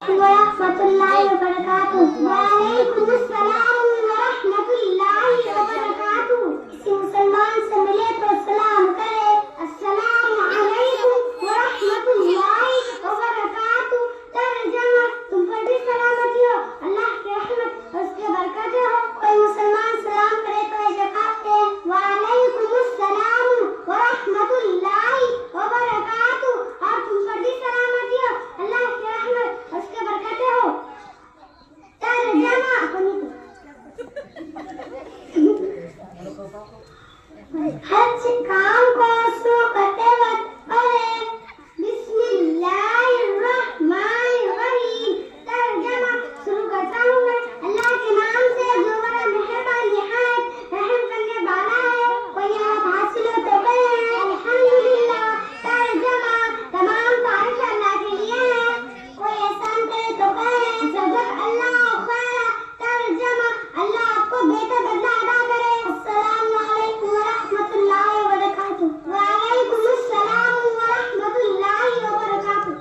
वरहमतुल्लाहि वबरकातुहू। वालेकुमुस्सलाम वरहमतुल्लाहि वबरकातुहू। किसी मुसलमान से मिले तो सलाम करे, अस्सलामु अलैकुम वरहमतुल्लाहि वबरकातुहू। तर्जुमा, तुम पर भी सलामती हो, अल्लाह की रहमत और उसकी बरकतें हो। कोई मुसलमान सलाम करे तो ऐसे कहते हैं, वालेकुमुस्सलाम वरहमतुल्लाहि वबरकातुहू। और तुम पर भी सलामती हो, अल्लाह की रहमत और उसकी बरकतें हो। तर्जुमा, हर काम को शुरू करते वक्त पढ़े बिस्मिल्लाहिर्रहमानिर्रहीम। तर्जुमा, शुरू करता हूँ मैं अल्लाह के नाम से जो बड़ा मेहरबान निहायत रहम करने वाला है। कोई नियामत हासिल हो तो कहें अल्हम्दुलिल्लाह। तर्जुमा, तमाम तारीफ अल्लाह के लिए है। कोई एहसान करे तो कहें जज़ाक अल्लाह खैरा। तर्जुमा, अल्लाह आपको बेहतर बदला अदा करे। अस्सलामु अलैकुम वरहमतुल्लाहि वबरकातुहू। वालेकुमुस्सलाम वरहमतुल्लाहि वबरकातुहू।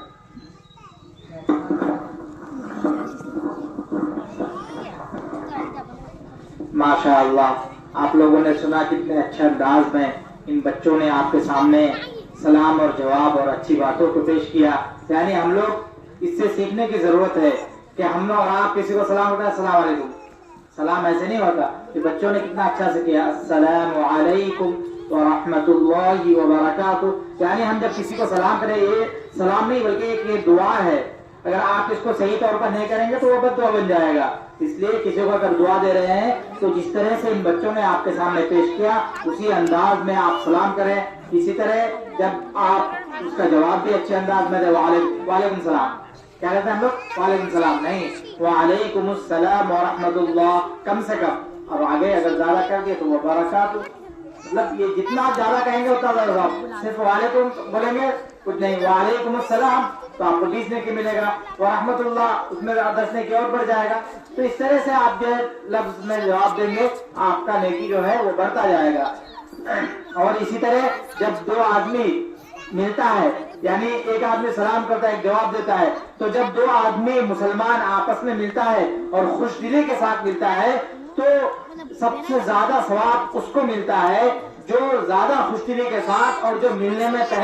माशाअल्लाह, आप लोगों ने सुना कितने अच्छे अंदाज में इन बच्चों ने आपके सामने सलाम और जवाब और अच्छी बातों को पेश किया। यानी हम लोग इससे सीखने की जरूरत है कि हम और आप किसी को सलाम होता है अस्सलाम वालेकुम, सलाम ऐसे नहीं होता। कि बच्चों ने कितना अच्छा से किया, अस्सलामु अलैकुम व रहमतुल्लाहि व बरकातुहू। यानी हम जब किसी को सलाम करें, ये सलाम नहीं बल्कि एक ये दुआ है। अगर आप इसको सही तौर पर नहीं करेंगे तो वो बद्दुआ बन जाएगा। इसलिए किसी को अगर दुआ दे रहे हैं तो जिस तरह से इन बच्चों ने आपके सामने पेश किया उसी अंदाज में आप सलाम करें। इसी तरह जब आप उसका जवाब भी अच्छे अंदाज में दें, वालेकुम सलाम, क्या कहते हैं हम लोग, वालेकुम सलाम नहीं, वालेकुमुस्सलाम व रहमतुल्लाह कम से कम। अब आगे अगर ज्यादा कर दिए तो वो बरकातुहू, मतलब ये जितना ज्यादा कहेंगे उतना ज्यादा। सिर्फ वालेकुम बोलेंगे कुछ नहीं, वालेकुमुस्सलाम तो आपको 20 नेकी मिलेगा, व रहमतुल्लाह उसमें 10 नेकी और बढ़ जाएगा। तो इस तरह से आप जो लफ्ज में जवाब देंगे आपका नेकी जो है वो बढ़ता जाएगा। और इसी तरह जब दो आदमी मिलता है, यानी एक आदमी सलाम करता है, एक जवाब देता है, तो जब दो आदमी मुसलमान आपस में मिलता है और खुश दिली के साथ मिलता है तो सबसे ज्यादा सवाब उसको मिलता है जो ज्यादा खुश दिली के साथ और जो मिलने में